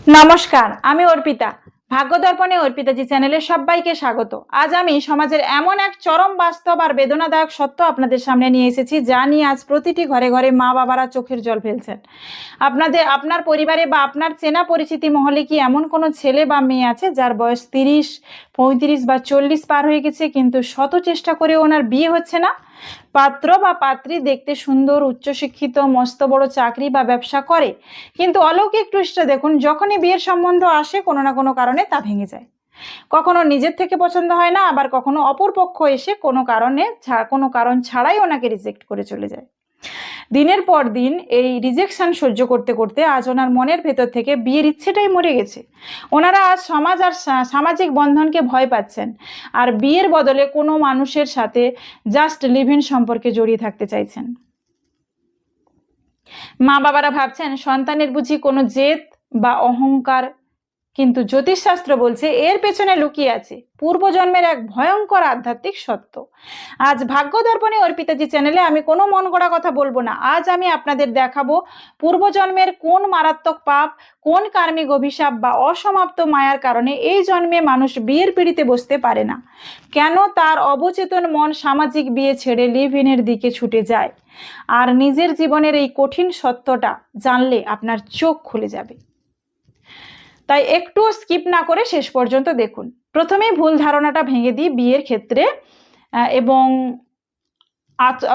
নমস্কার, আমি অর্পিতা। ভাগ্য দর্পণে অর্পিতাজি চ্যানেলে সবাইকে স্বাগত। আজ আমি সমাজের এমন এক চরম বাস্তব আর বেদনাদায়ক সত্য আপনাদের সামনে নিয়ে এসেছি, যা নিয়ে আজ প্রতিটি ঘরে ঘরে মা বাবারা চোখের জল ফেলছেন। আপনার পরিবারে বা আপনার চেনা পরিচিতি মহলে কি এমন কোনো ছেলে বা মেয়ে আছে যার বয়স 30, 35 বা 40 পার হয়ে গেছে, কিন্তু শত চেষ্টা করে ওনার বিয়ে হচ্ছে না? পাত্র বা পাত্রী দেখতে সুন্দর, উচ্চশিক্ষিত, মস্ত বড় চাকরি বা ব্যবসা করে, কিন্তু অলৌকিক টুইস্টটা দেখুন, যখনই বিয়ের সম্বন্ধ আসে কোনো না কোনো কারণে তা ভেঙে যায়। কখনো নিজের থেকে পছন্দ হয় না, আবার কখনো অপর পক্ষ এসে কোনো কারণ ছাড়াই ওনাকে রিজেক্ট করে চলে যায়। দিনের পর দিন এই রিজেকশন সহ্য করতে করতে আজ ওনার মনের ভেতর থেকে বিয়ের ইচ্ছেটাই মরে গেছে। ওনারা আজ সমাজ আর সামাজিক বন্ধনকে ভয় পাচ্ছেন, আর বিয়ের বদলে কোনো মানুষের সাথে জাস্ট লিভ ইন সম্পর্কে জড়িয়ে থাকতে চাইছেন। মা বাবারা ভাবছেন সন্তানের বুঝি কোনো জেদ বা অহংকার, কিন্তু জ্যোতিষশাস্ত্র বলছে এর পেছনে লুকিয়ে আছে পূর্বজন্মের এক ভয়ঙ্কর আধ্যাত্মিক সত্য। আজ ভাগ্য দর্পণে অর্পিতাজি চ্যানেলে আমি কোনো মন গড়া কথা বলবো না। আজ আমি আপনাদের দেখাবো পূর্বজন্মের কোন মারাত্মক পাপ, কোন কার্মিক অভিশাপ বা অসমাপ্ত মায়ার কারণে এই জন্মে মানুষ বিয়ের পিঁড়িতে বসতে পারে না, কেন তার অবচেতন মন সামাজিক বিয়ে ছেড়ে লিভ ইনের দিকে ছুটে যায়। আর নিজের জীবনের এই কঠিন সত্যটা জানলে আপনার চোখ খুলে যাবে। তাই একটুও স্কিপ না করে শেষ পর্যন্ত দেখুন। প্রথমেই ভুল ধারণাটা ভেঙে দিই বিয়ের ক্ষেত্রে, এবং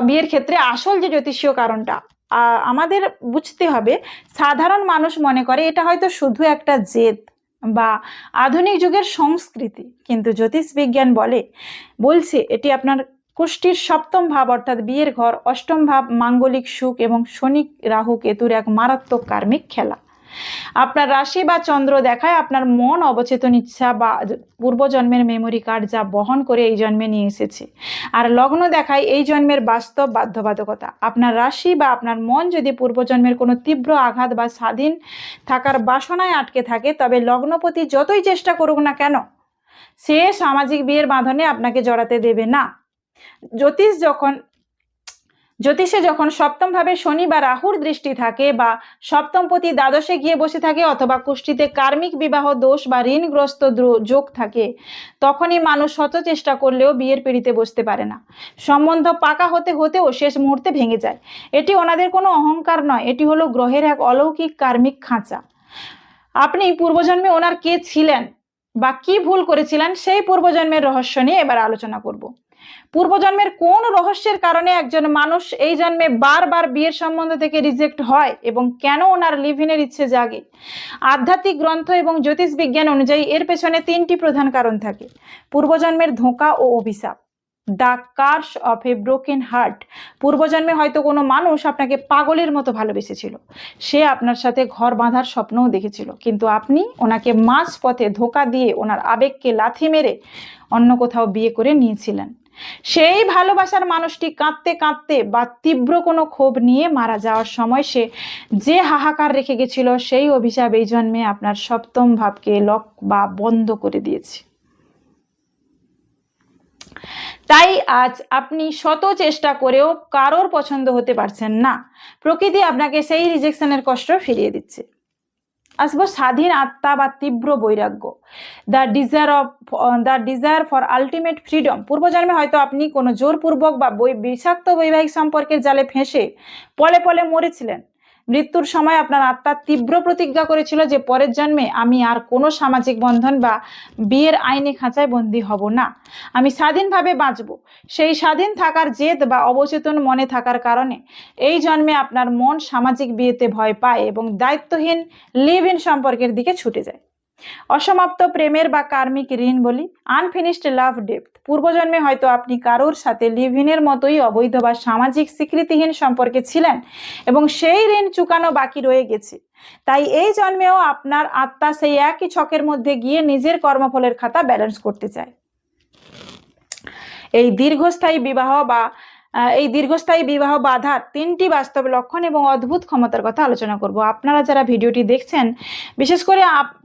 বিয়ের ক্ষেত্রে আসল যে জ্যোতিষীয় কারণটা আমাদের বুঝতে হবে। সাধারণ মানুষ মনে করে এটা হয়তো শুধু একটা জেদ বা আধুনিক যুগের সংস্কৃতি, কিন্তু জ্যোতিষ বিজ্ঞান বলছে এটি আপনার কুষ্টির সপ্তম ভাব অর্থাৎ বিয়ের ঘর, অষ্টম ভাব মাঙ্গলিক সুখ এবং শনি রাহু কেতুর এক মারাত্মক কার্মিক খেলা। আপনার রাশি বা চন্দ্র দেখায় আপনার মন অবচেতন ইচ্ছা বা পূর্বজন্মের মেমোরি কার্ড যা বহন করে এই জন্মে নিয়ে এসেছে। আর লগ্ন দেখায় এই জন্মের বাস্তব বাধ্যবাধকতা। আপনার রাশি বা আপনার মন যদি পূর্বজন্মের কোনো তীব্র আঘাত বা স্বাধীন থাকার বাসনায় আটকে থাকে, তবে লগ্নপতি যতই চেষ্টা করুক না কেন, সে সামাজিক বিয়ের বাঁধনে আপনাকে জড়াতে দেবে না। জ্যোতিষে যখন সপ্তম ভাবে শনি বা রাহুর দৃষ্টি থাকে, বা সপ্তমপতি দ্বাদশে গিয়ে বসে থাকে, অথবা কুষ্টিতে কার্মিক বিবাহ দোষ বা ঋণগ্রস্ত যোগ থাকে, তখনই মানুষ শত চেষ্টা করলেও বিয়ের পিঁড়িতে বসতে পারে না। সম্বন্ধ পাকা হতে হতেও শেষ মুহূর্তে ভেঙে যায়। এটি ওনাদের কোনো অহংকার নয়, এটি হলো গ্রহের এক অলৌকিক কার্মিক খাঁচা। আপনি পূর্বজন্মে ওনার কে ছিলেন বা কি ভুল করেছিলেন, সেই পূর্বজন্মের রহস্য নিয়ে এবার আলোচনা করব। পূর্বজন্মের কোন রহস্যের কারণে একজন মানুষ এই জন্মে বারবার বিয়ের সম্বন্ধ থেকে রিজেক্ট হয়, এবং কেন ওনার লিভ ইনের ইচ্ছে জাগে। আধ্যাত্মিক গ্রন্থ এবং জ্যোতিষ বিজ্ঞান অনুযায়ী এর পেছনে 3টি প্রধান কারণ থাকে: পূর্বজন্মের ধোঁকা ও অভিশাপ, the curse of a broken heart. পূর্বজন্মে হয়তো কোনো মানুষ আপনাকে পাগলের মতো ভালোবেসেছিল, সে আপনার সাথে ঘর বাঁধার স্বপ্নও দেখেছিল, কিন্তু আপনি ওনাকে মাঝ পথে ধোঁকা দিয়ে ওনার আবেগকে লাথি মেরে অন্য কোথাও বিয়ে করে নিয়েছিলেন। সেই ভালোবাসার মানুষটি কাঁদতে কাঁদতে বা তীব্র কোনো ক্ষোভ নিয়ে মারা যাওয়ার সময় সে যে হাহাকার রেখে গেছিল, সেই অভিশাপ এই জন্মে আপনার সপ্তম ভাবকে লক বা বন্ধ করে দিয়েছে। তাই আজ আপনি শত চেষ্টা করেও কারোর পছন্দ হতে পারছেন না। প্রকৃতি আপনাকে সেই রিজেকশনের কষ্ট ফিরিয়ে দিচ্ছে। আসবো স্বাধীন আত্মা বা তীব্র বৈরাগ্য, the desire for ultimate freedom. পূর্বজন্মে হয়তো আপনি কোনো জোরপূর্বক বা বিষাক্ত বৈবাহিক সম্পর্কের জালে ফেঁসে পলে পলে মরেছিলেন। মৃত্যুর সময় আপনার আত্মা তীব্র প্রতিজ্ঞা করেছিল যে পরের জন্মে আমি আর কোনো সামাজিক বন্ধন বা বিয়ের আইনি খাঁচায় বন্দী হব না, আমি স্বাধীনভাবে বাঁচব। সেই স্বাধীন থাকার জেদ বা অবচেতন মনে থাকার কারণে এই জন্মে আপনার মন সামাজিক বিয়েতে ভয় পায় এবং দায়িত্বহীন লিভ ইন সম্পর্কের দিকে ছুটে যায়। অসমাপ্ত প্রেমের বা কার্মিক ঋণ বলি, আনফিনিশড লাভ ডেপথ। পূর্বজন্মে হয়তো আপনি কারোর সাথে লিভ ইনের মতোই অবৈধ বা সামাজিক স্বীকৃতিহীন সম্পর্কে ছিলেন, এবং সেই ঋণ চুকানো বাকি রয়ে গেছে। তাই এই জন্মেও আপনার আত্মা সেই একই ছকের মধ্যে গিয়ে নিজের কর্মফলের খাতা ব্যালেন্স করতে চায়। এই দীর্ঘস্থায়ী বিবাহ বাধার 3টি বাস্তব লক্ষণ এবং অদ্ভুত ক্ষমতার কথা আলোচনা করব। আপনারা যারা ভিডিওটি দেখছেন, বিশেষ করে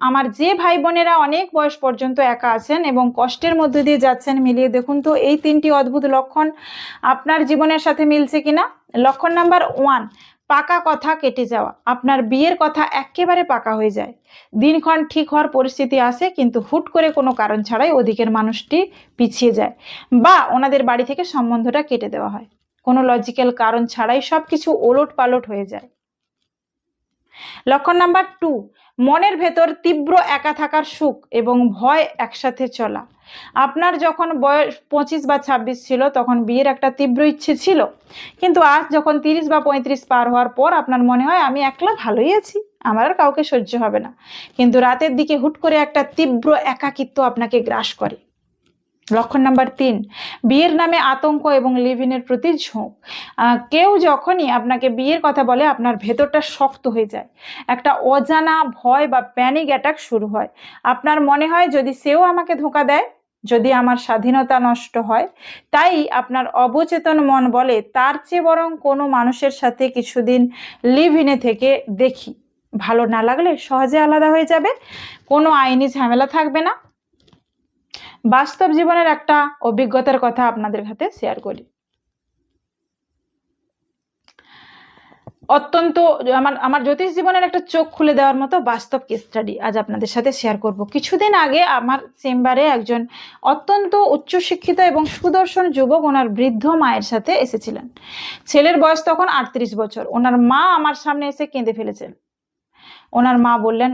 আমার যে ভাই বোনেরা অনেক বয়স পর্যন্ত একা আছেন এবং কষ্টের মধ্যে দিয়ে যাচ্ছেন, মিলিয়ে দেখুন তো এই 3টি অদ্ভুত লক্ষণ আপনার জীবনের সাথে মিলছে কিনা। লক্ষণ নাম্বার 1, পাকা কথা কেটে যাওয়া, আপনার বিয়ের কথা একেবারে পাকা হয়ে যায়। দিনক্ষণ ঠিক হওয়ার পরিস্থিতি আসে, কিন্তু হুট করে কোনো কারণ ছাড়াই ওদিকের মানুষটি পিছিয়ে যায় বা ওনাদের বাড়ি থেকে সম্বন্ধটা কেটে দেওয়া হয়। কোনো লজিক্যাল কারণ ছাড়াই সবকিছু ওলট পালট হয়ে যায়। লক্ষণ নাম্বার 2, মনের ভেতর তীব্র একা থাকার সুখ এবং ভয় একসাথে চলা। আপনার যখন বয়স 25 বা 26 ছিল তখন বিয়ের একটা তীব্র ইচ্ছে ছিল, কিন্তু আজ যখন 30 বা 35 পার হওয়ার পর আপনার মনে হয় আমি একলা ভালোই আছি, আমার আর কাউকে সহ্য হবে না। কিন্তু রাতের দিকে হুট করে একটা তীব্র একাকিত্ব আপনাকে গ্রাস করে। লক্ষণ নাম্বার 3, বিয়ের নামে আতঙ্ক এবং লিভ-ইনের প্রতি ঝোঁক। কেউ যখনই আপনাকে বিয়ের কথা বলে আপনার ভেতরটা শক্ত হয়ে যায়, একটা অজানা ভয় বা প্যানিক অ্যাটাক শুরু হয়। আপনার মনে হয় যদি সেও আমাকে ধোঁকা দেয়, যদি আমার স্বাধীনতা নষ্ট হয়। তাই আপনার অবচেতন মন বলে তার চেয়ে বরং কোনো মানুষের সাথে কিছুদিন লিভ-ইনে থেকে দেখি, ভালো না লাগলে সহজে আলাদা হয়ে যাবে, কোনো আইনি ঝামেলা থাকবে না। বাস্তব জীবনের একটা অভিজ্ঞতার কথা আপনাদের সাথে শেয়ার করি। অত্যন্ত আমার জ্যোতিষ জীবনের একটা চোখ খুলে দেওয়ার মতো বাস্তব কেস স্টাডি আজ আপনাদের সাথে শেয়ার করব। কিছুদিন আগে আমার চেম্বারে একজন অত্যন্ত উচ্চশিক্ষিত এবং সুদর্শন যুবক ওনার বৃদ্ধ মায়ের সাথে এসেছিলেন। ছেলের বয়স তখন 38 বছর। ওনার মা আমার সামনে এসে কেঁদে ফেলেছেন। ওনার মা বললেন,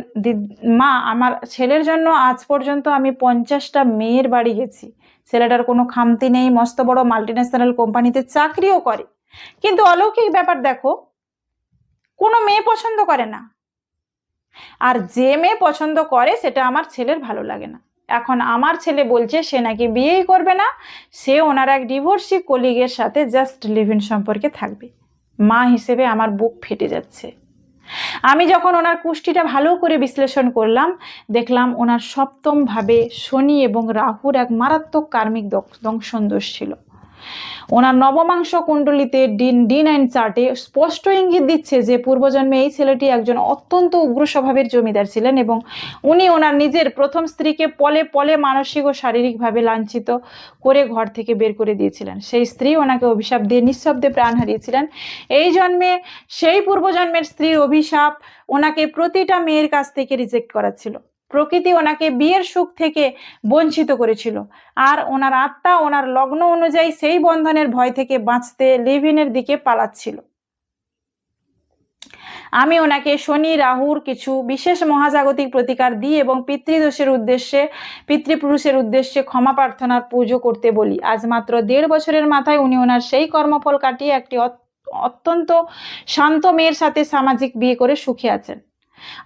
মা, আমার ছেলের জন্য আজ পর্যন্ত আমি 50টা মেয়ের বাড়ি গেছি। ছেলেটার কোনো খামতি নেই, মস্ত বড় মাল্টিন্যাশনাল কোম্পানিতে চাকরিও করে, কিন্তু অলৌকিক ব্যাপার দেখো, কোনো মেয়ে পছন্দ করে না, আর যে মেয়ে পছন্দ করে সেটা আমার ছেলের ভালো লাগে না। এখন আমার ছেলে বলছে সে নাকি বিয়েই করবে না, সে ওনার এক ডিভোর্সি কলিগের সাথে জাস্ট লিভ ইন সম্পর্কে থাকবে। মা হিসেবে আমার বুক ফেটে যাচ্ছে। আমি যখন ওনার কুষ্টিটা ভালো করে বিশ্লেষণ করলাম, দেখলাম ওনার সপ্তম ভাবে শনি এবং রাহুর এক মারাত্মক কার্মিক দংশন দোষ ছিল। ওনার নবমাংশ কুণ্ডলিতে D9 চার্টে স্পষ্ট ইঙ্গিত দিচ্ছে যে পূর্বজন্মে এই ছেলেটি একজন অত্যন্ত উগ্র স্বভাবের জমিদার ছিলেন এবং উনি ওনার নিজের প্রথম স্ত্রীকে পলে পলে মানসিক ও শারীরিকভাবে লাঞ্ছিত করে ঘর থেকে বের করে দিয়েছিলেন। সেই স্ত্রী ওনাকে অভিশাপ দিয়ে নিঃশব্দে প্রাণ হারিয়েছিলেন। এই জন্মে সেই পূর্বজন্মের স্ত্রীর অভিশাপ ওনাকে প্রতিটা মেয়ের কাছ থেকে রিজেক্ট করাচ্ছিল। প্রকৃতি ওনাকে বিয়ের সুখ থেকে বঞ্চিত করেছিল, আর ওনার আত্মা ওনার লগ্ন অনুযায়ী সেই বন্ধনের ভয় থেকে বাঁচতে লিভ-ইনের দিকে পালাচ্ছিল। আমি ওনাকে শনি রাহুর কিছু বিশেষ মহাজাগতিক প্রতিকার দিই এবং পিতৃপুরুষের উদ্দেশ্যে ক্ষমা প্রার্থনার পুজো করতে বলি। আজ মাত্র 1.5 বছরের মাথায় উনি ওনার সেই কর্মফল কাটিয়ে একটি অত্যন্ত শান্ত মেয়ের সাথে সামাজিক বিয়ে করে সুখে আছেন।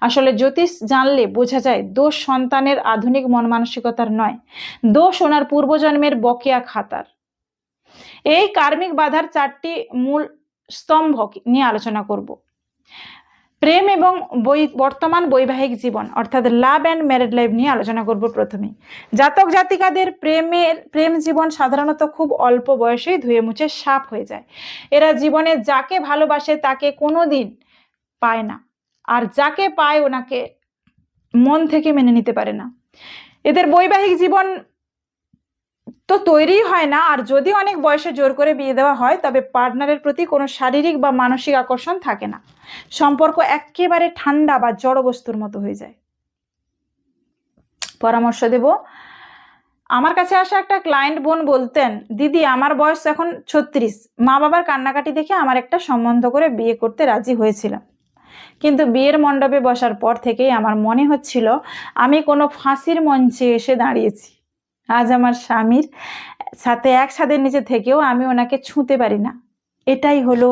আসলে জ্যোতিষ জানলে বোঝা যায় দোষ সন্তানের আধুনিক মন মানসিকতার নয়, দোষ ওনার পূর্বজন্মের বকেয়া খাতার। এই কার্মিক বাধার 4টি মূল স্তম্ভ নিয়ে আলোচনা করব। প্রেম এবং বর্তমান বৈবাহিক জীবন অর্থাৎ লাভ অ্যান্ড ম্যারিড লাইফ নিয়ে আলোচনা করব। প্রথমে জাতক জাতিকাদের প্রেম জীবন সাধারণত খুব অল্প বয়সেই ধুয়ে মুছে সাফ হয়ে যায়। এরা জীবনে যাকে ভালোবাসে তাকে কোনোদিন পায় না, আর যাকে পায় ওনাকে মন থেকে মেনে নিতে পারে না। এদের বৈবাহিক জীবন তো তৈরি হয় না, আর যদি অনেক বয়সে জোর করে বিয়ে দেওয়া হয় তবে পার্টনারের প্রতি কোনো শারীরিক বা মানসিক আকর্ষণ থাকে না। সম্পর্ক একেবারে ঠান্ডা বা জড় বস্তুর মতো হয়ে যায়। পরামর্শ দেব, আমার কাছে আসা একটা ক্লায়েন্ট বোন বলতেন, দিদি আমার বয়স এখন 36, মা বাবার কান্নাকাটি দেখে আমার একটা সম্বন্ধ করে বিয়ে করতে রাজি হয়েছিলাম, কিন্তু বিয়ের মণ্ডপে বসার পর থেকেই আমার মনে হচ্ছিল আমি কোনো ফাঁসির মঞ্চে এসে দাঁড়িয়েছি। আজ আমার স্বামীর সাথে এক ছাদের নিচে থেকেও আমি ওনাকে ছুঁতে পারি না। এটাই হলো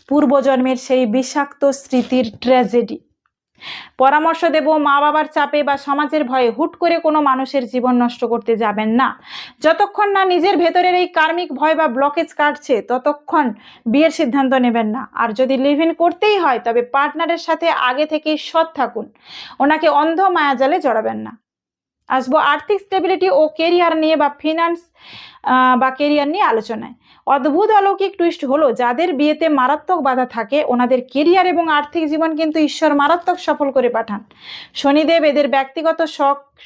পূর্বজন্মের সেই বিষাক্ত স্মৃতির ট্র্যাজেডি। পরামর্শ দেব, মা বাবার চাপে বা সমাজের ভয়ে হুট করে কোনো মানুষের জীবন নষ্ট করতে যাবেন না। যতক্ষণ না নিজের ভেতরের এই কার্মিক ভয় বা ব্লকেজ কাটছে ততক্ষণ বিয়ের সিদ্ধান্ত নেবেন না। আর যদি লিভ ইন করতেই হয় তবে পার্টনারের সাথে আগে থেকেই সৎ থাকুন, ওনাকে অন্ধ মায়াজালে জড়াবেন না। আসবো আর্থিক স্টেবিলিটি ও কেরিয়ার নিয়ে বা ফিনান্স বা কেরিয়ার নিয়ে আলোচনায়। অদ্ভুত অলৌকিক টুইস্ট হলো, যাদের বিয়েতে মারাত্মক বাধা থাকে ওনাদের কেরিয়ার এবং আর্থিক জীবন কিন্তু ঈশ্বর মারাত্মক সফল করে পাঠান। শনিদেব এদের ব্যক্তিগত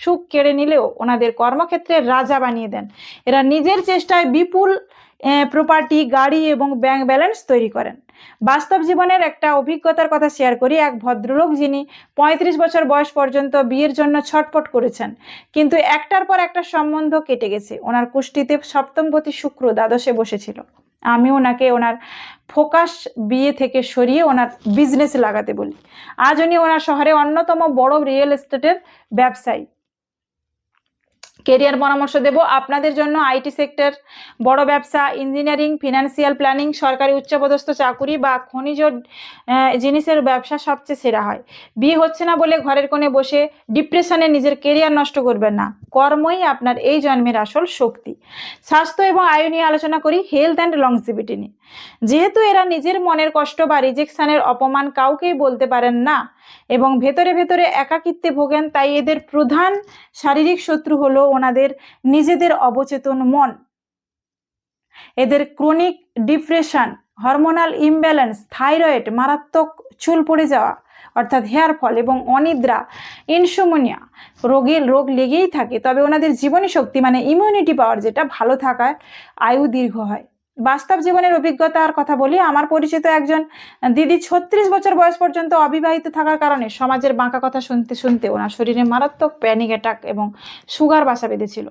সুখ কেড়ে নিলেও ওনাদের কর্মক্ষেত্রে রাজা বানিয়ে দেন। এরা নিজের চেষ্টায় বিপুল প্রপার্টি, গাড়ি এবং ব্যাংক ব্যালেন্স তৈরি করেন। বাস্তব জীবনের একটা অভিজ্ঞতার কথা শেয়ার করি। এক ভদ্রলোক যিনি 35 বছর বয়স পর্যন্ত বিয়ের জন্য ছটফট করেছেন, কিন্তু একটার পর একটা সম্বন্ধ কেটে গেছে। ওনার কুষ্টিতে সপ্তমপতি শুক্র দ্বাদশে বসেছিল। আমি ওনাকে ওনার ফোকাস বিয়ে থেকে সরিয়ে ওনার বিজনেসে লাগাতে বলি। আজ উনি ওনার শহরে অন্যতম বড় রিয়েল এস্টেটের ব্যবসায়ী। কেরিয়ার পরামর্শ দেব আপনাদের জন্য। আইটি সেক্টর, বড় ব্যবসা, ইঞ্জিনিয়ারিং, ফিনান্সিয়াল প্ল্যানিং, সরকারি উচ্চপদস্থ চাকুরি বা খনিজ জিনিসের ব্যবসা সবচেয়ে সেরা হয়। বিয়ে হচ্ছে না বলে ঘরের কোণে বসে ডিপ্রেশনে নিজের কেরিয়ার নষ্ট করবেন না। কর্মই আপনার এই জন্মের আসল শক্তি। স্বাস্থ্য এবং আয়ু নিয়ে আলোচনা করি, হেলথ অ্যান্ড লংজিভিটি নিয়ে। যেহেতু এরা নিজের মনের কষ্ট বা রিজেকশনের অপমান কাউকেই বলতে পারেন না এবং ভেতরে ভেতরে একাকিত্বে ভোগেন, তাই এদের প্রধান শারীরিক শত্রু হলো ওনাদের নিজেদের অবচেতন মন। এদের chronic depression, hormonal imbalance, thyroid, মারাত্মক চুল পড়ে যাওয়া অর্থাৎ হেয়ার ফল এবং অনিদ্রা, ইনসোমনিয়া রোগ লেগেই থাকে। তবে ওনাদের জীবনী শক্তি মানে ইমিউনিটি পাওয়ার যেটা ভালো থাকায় আয়ু দীর্ঘ হয়। বাস্তব জীবনের অভিজ্ঞতার কথা বলি। আমার পরিচিত একজন দিদি 36 বছর বয়স পর্যন্ত অবিবাহিত থাকার কারণে সমাজের বাঁকা কথা শুনতে শুনতে ওনার শরীরে মারাত্মক প্যানিক অ্যাটাক এবং সুগার বাসা বেঁধেছিল।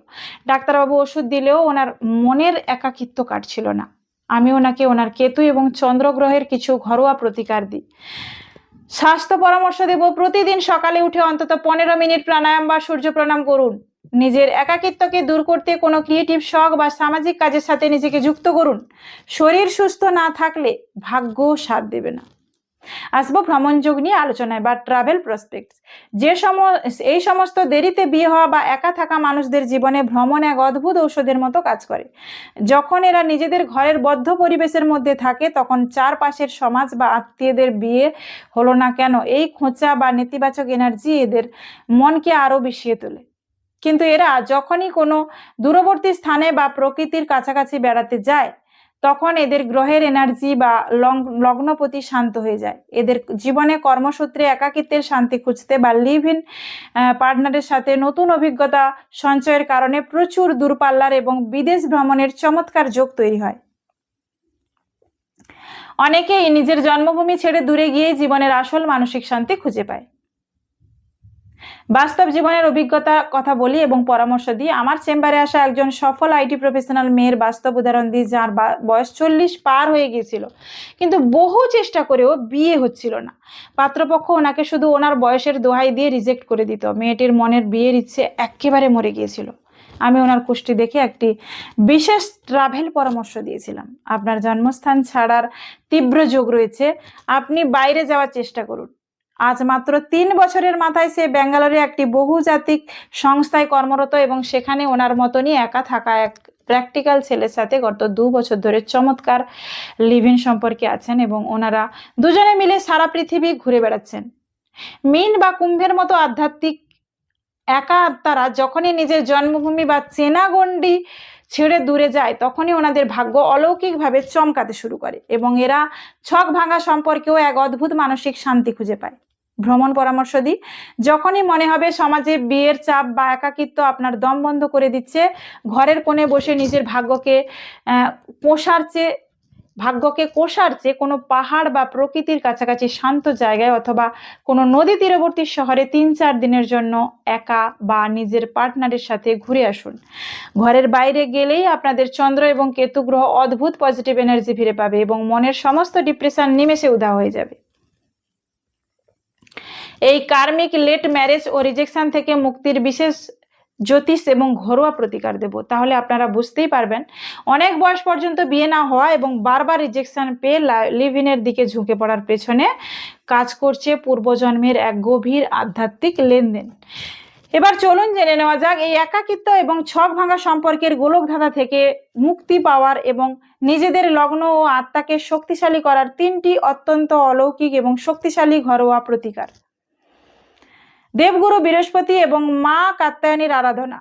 ডাক্তারবাবু ওষুধ দিলেও ওনার মনের একাকিত্ব কাটছিল না। আমি ওনাকে ওনার কেতু এবং চন্দ্রগ্রহের কিছু ঘরোয়া প্রতিকার দিই। স্বাস্থ্য পরামর্শ দেব, প্রতিদিন সকালে উঠে অন্তত 15 মিনিট প্রাণায়াম বা সূর্য প্রণাম করুন। নিজের একাকিত্বকে দূর করতে কোনো ক্রিয়েটিভ শখ বা সামাজিক কাজের সাথে নিজেকে যুক্ত করুন। শরীর সুস্থ না থাকলে ভাগ্য সাথ দেবে না। আসবো ভ্রমণ যোগ নিয়ে আলোচনায় বা ট্রাভেল প্রসপেক্টস। এই সমস্ত দেরিতে বিয়ে হওয়া বা একা থাকা মানুষদের জীবনে ভ্রমণ এক অদ্ভুত ঔষধের মতো কাজ করে। যখন এরা নিজেদের ঘরের বদ্ধ পরিবেশের মধ্যে থাকে, তখন চারপাশের সমাজ বা আত্মীয়দের বিয়ে হলো না কেন এই খোঁচা বা নেতিবাচক এনার্জি এদের মনকে আরো বিষিয়ে তোলে। কিন্তু এরা যখনই কোনো দূরবর্তী স্থানে বা প্রকৃতির কাছাকাছি বেড়াতে যায়, তখন এদের গ্রহের এনার্জি বা লগ্নপতি শান্ত হয়ে যায়। এদের জীবনে কর্মসূত্রে একাকিত্বের শান্তি খুঁজতে বা লিভ ইন পার্টনারের সাথে নতুন অভিজ্ঞতা সঞ্চয়ের কারণে প্রচুর দূরপাল্লার এবং বিদেশ ভ্রমণের চমৎকার যোগ তৈরি হয়। অনেকেই নিজের জন্মভূমি ছেড়ে দূরে গিয়ে জীবনের আসল মানসিক শান্তি খুঁজে পায়। বাস্তব জীবনের অভিজ্ঞতা কথা বলি এবং পরামর্শ দিই। আমার চেম্বারে আসা একজন সফল আইটি প্রফেশনাল মেয়ের বাস্তব উদাহরণ দিই, যার বয়স 40 পার হয়ে গিয়েছিল, কিন্তু বহু চেষ্টা করেও বিয়ে হচ্ছিল না। পাত্রপক্ষ ওনাকে শুধু ওনার বয়সের দোহাই দিয়ে রিজেক্ট করে দিত। মেয়েটির মনের বিয়ের ইচ্ছে একেবারে মরে গিয়েছিল। আমি ওনার কুষ্টি দেখে একটি বিশেষ ট্রাভেল পরামর্শ দিয়েছিলাম। আপনার জন্মস্থান ছাড়ার তীব্র যোগ রয়েছে, আপনি বাইরে যাওয়ার চেষ্টা করুন। আজ মাত্র 3 বছরের মাথায় সে ব্যাঙ্গালোরে একটি বহুজাতিক সংস্থায় কর্মরত এবং সেখানে ওনার মতনই একা থাকা এক প্র্যাকটিক্যাল ছেলের সাথে গত 2 বছর ধরে চমৎকার লিভ ইন সম্পর্কে আছেন এবং ওনারা দুজনে মিলে সারা পৃথিবী ঘুরে বেড়াচ্ছেন। মীন বা কুম্ভের মতো আধ্যাত্মিক একা আত্মারা যখনই নিজের জন্মভূমি বা চেনা গণ্ডি ছেড়ে দূরে যায়, তখনই ওনাদের ভাগ্য অলৌকিকভাবে চমকাতে শুরু করে এবং এরা ছক ভাঙা সম্পর্কেও এক অদ্ভুত মানসিক শান্তি খুঁজে পায়। ভ্রমণ পরামর্শ দিই, যখনই মনে হবে সমাজে বিয়ের চাপ বা একাকিত্ব আপনার দম বন্ধ করে দিচ্ছে, ঘরের কোণে বসে নিজের ভাগ্যকে কোষার চেয়ে কোনো পাহাড় বা প্রকৃতির কাছাকাছি শান্ত জায়গায় অথবা কোনো নদী তীরবর্তী শহরে 3-4 দিনের জন্য একা বা নিজের পার্টনারের সাথে ঘুরে আসুন। ঘরের বাইরে গেলেই আপনাদের চন্দ্র এবং কেতু গ্রহ অদ্ভুত পজিটিভ এনার্জি ফিরে পাবে এবং মনের সমস্ত ডিপ্রেশন নিমেষে উধাও হয়ে যাবে। এই কার্মিক লেট ম্যারেজ ও রিজেকশন থেকে মুক্তির বিশেষ জ্যোতিষ এবং ঘরোয়া প্রতিকার দেব। তাহলে আপনারা বুঝতেই পারবেন, অনেক বয়স পর্যন্ত বিয়ে না হওয়া এবং বারবার রিজেকশন পেয়ে লিভ ইনের দিকে ঝুঁকে পড়ার পেছনে কাজ করছে পূর্বজন্মের এক গভীর আধ্যাত্মিক লেনদেন। এবার চলুন জেনে নেওয়া যাক এই একাকিত্ব এবং ছক ভাঙা সম্পর্কের গোলকধাঁধা থেকে মুক্তি পাওয়ার এবং নিজেদের লগ্ন ও আত্মাকে শক্তিশালী করার 3টি অত্যন্ত অলৌকিক এবং শক্তিশালী ঘরোয়া প্রতিকার। দেবগুরু বৃহস্পতি এবং মা কাত্যায়নীর আরাধনা।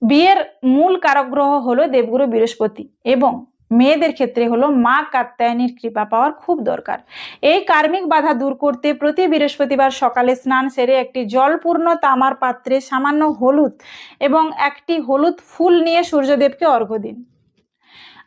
বিয়ের মূল কারক গ্রহ হলো দেবগুরু বৃহস্পতি এবং মেয়েদের ক্ষেত্রে হলো মা কাত্যায়নীর কৃপা পাওয়ার খুব দরকার। এই কার্মিক বাধা দূর করতে প্রতি বৃহস্পতিবার সকালে স্নান সেরে একটি জলপূর্ণ তামার পাত্রে সামান্য হলুদ এবং একটি হলুদ ফুল নিয়ে সূর্যদেবকে অর্ঘ্য দিন।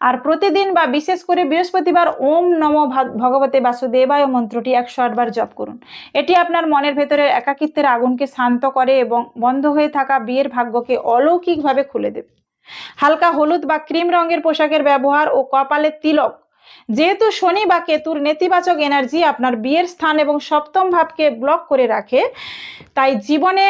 আর প্রতিদিন বা বিশেষ করে বৃহস্পতিবার ওম নমো ভগবতে বাসুদেবায় মন্ত্রটি 108 বার জপ করুন। এটি আপনার মনের ভেতরের একাকিত্বের আগুনকে শান্ত করে এবং বন্ধ হয়ে থাকা বিয়ের ভাগ্যকে অলৌকিকভাবে খুলে দেবে। হালকা হলুদ বা ক্রিম রঙের পোশাকের ব্যবহার ও কপালে তিলক, যেহেতু শনি বা কেতুর নেতিবাচক এনার্জি আপনার বিয়ের স্থান এবং সপ্তম ভাবকে ব্লক করে রাখে, তাই জীবনে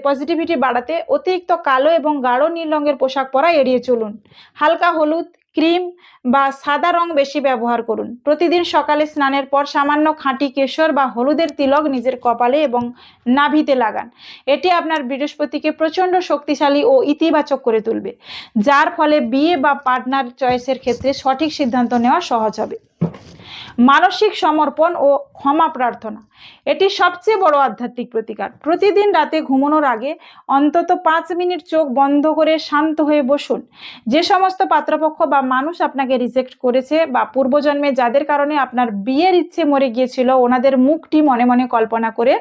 পজিটিভিটি বাড়াতে অতিরিক্ত কালো এবং গাঢ় নীল রঙের পোশাক পরা এড়িয়ে চলুন। হালকা হলুদ, ক্রিম বা সাদা রং বেশি ব্যবহার করুন। প্রতিদিন সকালে স্নানের পর সামান্য খাঁটি কেশর বা হলুদের তিলক নিজের কপালে এবং নাভিতে লাগান। এটি আপনার বৃহস্পতিকে প্রচণ্ড শক্তিশালী ও ইতিবাচক করে তুলবে, যার ফলে বিয়ে বা পার্টনার চয়েসের ক্ষেত্রে সঠিক সিদ্ধান্ত নেওয়া সহজ হবে। মানসিক সমর্পণ ও ক্ষমা প্রার্থনা, এটি সবচেয়ে বড় আধ্যাত্মিক প্রতিকার। প্রতিদিন রাতে ঘুমানোর আগে অন্তত 5 মিনিট চোখ বন্ধ করে শান্ত হয়ে বসুন। যে সমস্ত পাত্রপক্ষ বা মানুষ আপনাকে রিজেক্ট করেছে বা পূর্বজন্মে যাদের কারণে আপনার বিয়ের ইচ্ছে মরে গিয়েছিল, ওনাদের মুখটি মনে মনে কল্পনা করে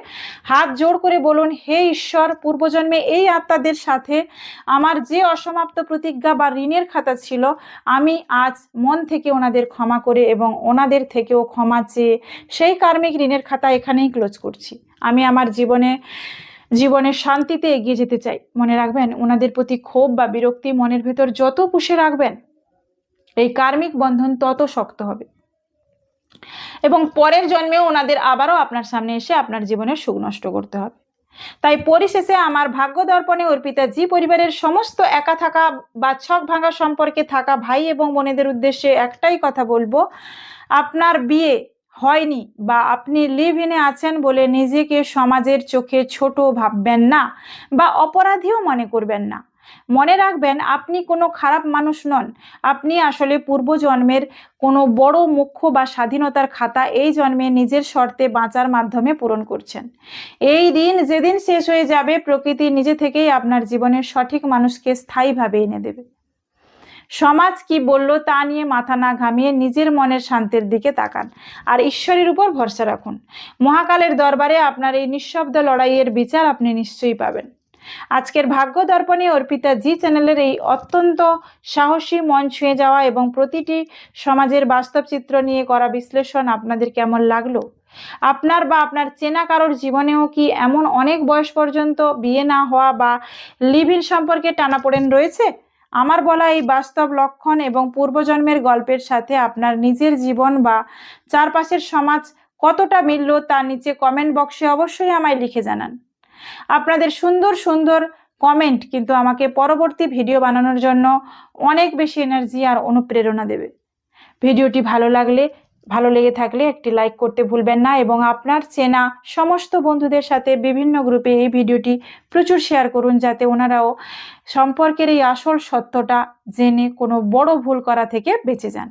হাত জোড় করে বলুন, হে ঈশ্বর, পূর্বজন্মে এই আত্মাদের সাথে আমার যে অসমাপ্ত প্রতিজ্ঞা বা ঋণের খাতা ছিল, আমি আজ মন থেকে ওনাদের ক্ষমা করে এবং ওনাদের থেকেও ক্ষমা চেয়ে সেই কার্মিক ঋণের খাতা এখানেই ক্লোজ করছি। আমি আমার জীবনের শান্তিতে এগিয়ে যেতে চাই। মনে রাখবেন, ওনাদের প্রতি ক্ষোভ বা বিরক্তি মনের ভেতর যত পুষে রাখবেন, এই কার্মিক বন্ধন তত শক্ত হবে এবং পরের জন্মেও ওনাদের আবারও আপনার সামনে এসে আপনার জীবনের সুখ নষ্ট করতে হবে। তাই পরিশেষে আমার ভাগ্য দর্পণে অর্পিতা জি পরিবারের সমস্ত একা থাকা বা ছক ভাঙা সম্পর্কে থাকা ভাই এবং বোনেদের উদ্দেশ্যে একটাই কথা বলবো, আপনার বিয়ে হয়নি বা আপনি লিভ ইনে আছেন বলে নিজেকে সমাজের চোখে ছোট ভাববেন না বা অপরাধীও মনে করবেন না। মনে রাখবেন, আপনি কোনো খারাপ মানুষ নন। আপনি আসলে পূর্বজন্মের কোনো বড় মোক্ষ বা স্বাধীনতার খাতা এই জন্মে নিজের শর্তে বাঁচার মাধ্যমে পূরণ করছেন। এই দিন যেদিন শেষ হয়ে যাবে, প্রকৃতি নিজে থেকেই আপনার জীবনের সঠিক মানুষকে স্থায়ীভাবে এনে দেবে। সমাজ কি বলল তা নিয়ে মাথা না ঘামিয়ে নিজের মনের শান্তির দিকে তাকান আর ঈশ্বরের উপর ভরসা রাখুন। মহাকালের দরবারে আপনার এই নিঃশব্দ লড়াইয়ের বিচার আপনি নিশ্চয়ই পাবেন। আজকের ভাগ্য দর্পণে অর্পিতা জি চ্যানেলের এই অত্যন্ত সাহসী, মন ছুঁয়ে যাওয়া এবং প্রতিটি সমাজের বাস্তব চিত্র নিয়ে করা বিশ্লেষণ আপনাদের কেমন লাগলো? আপনার বা আপনার চেনা কারোর জীবনেও কি এমন অনেক বয়স পর্যন্ত বিয়ে না হওয়া বা লিভ ইন সম্পর্কে টানাপোড়েন রয়েছে? আমার বলা এই বাস্তব লক্ষণ এবং পূর্বজন্মের গল্পের সাথে আপনার নিজের জীবন বা চারপাশের সমাজ কতটা মিলল তা নিচে কমেন্ট বক্সে অবশ্যই আমায় লিখে জানান। আপনাদের সুন্দর সুন্দর কমেন্ট কিন্তু আমাকে পরবর্তী ভিডিও বানানোর জন্য অনেক বেশি এনার্জি আর অনুপ্রেরণা দেবে। ভিডিওটি ভালো লেগে থাকলে একটি লাইক করতে ভুলবেন না এবং আপনার চেনা সমস্ত বন্ধুদের সাথে বিভিন্ন গ্রুপে এই ভিডিওটি প্রচুর শেয়ার করুন, যাতে ওনারাও সম্পর্কের এই আসল সত্যটা জেনে কোনো বড় ভুল করা থেকে বেঁচে যান।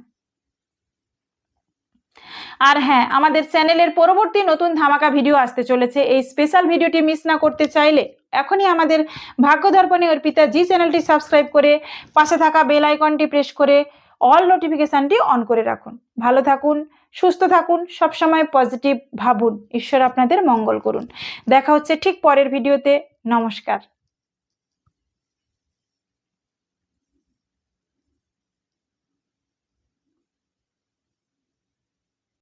আর হ্যাঁ, আমাদের চ্যানেলের পরবর্তী নতুন ধামাকা ভিডিও আসতে চলেছে। এই স্পেশাল ভিডিওটি মিস না করতে চাইলে এখনই আমাদের ভাগ্য দর্পণে অর্পিতা জি চ্যানেলটি সাবস্ক্রাইব করে পাশে থাকা বেল আইকনটি প্রেস করে অল নোটিফিকেশনটি অন করে রাখুন। ভালো থাকুন, সুস্থ থাকুন, সবসময় পজিটিভ ভাবুন। ঈশ্বর আপনাদের মঙ্গল করুন। দেখা হচ্ছে ঠিক পরের ভিডিওতে। নমস্কার।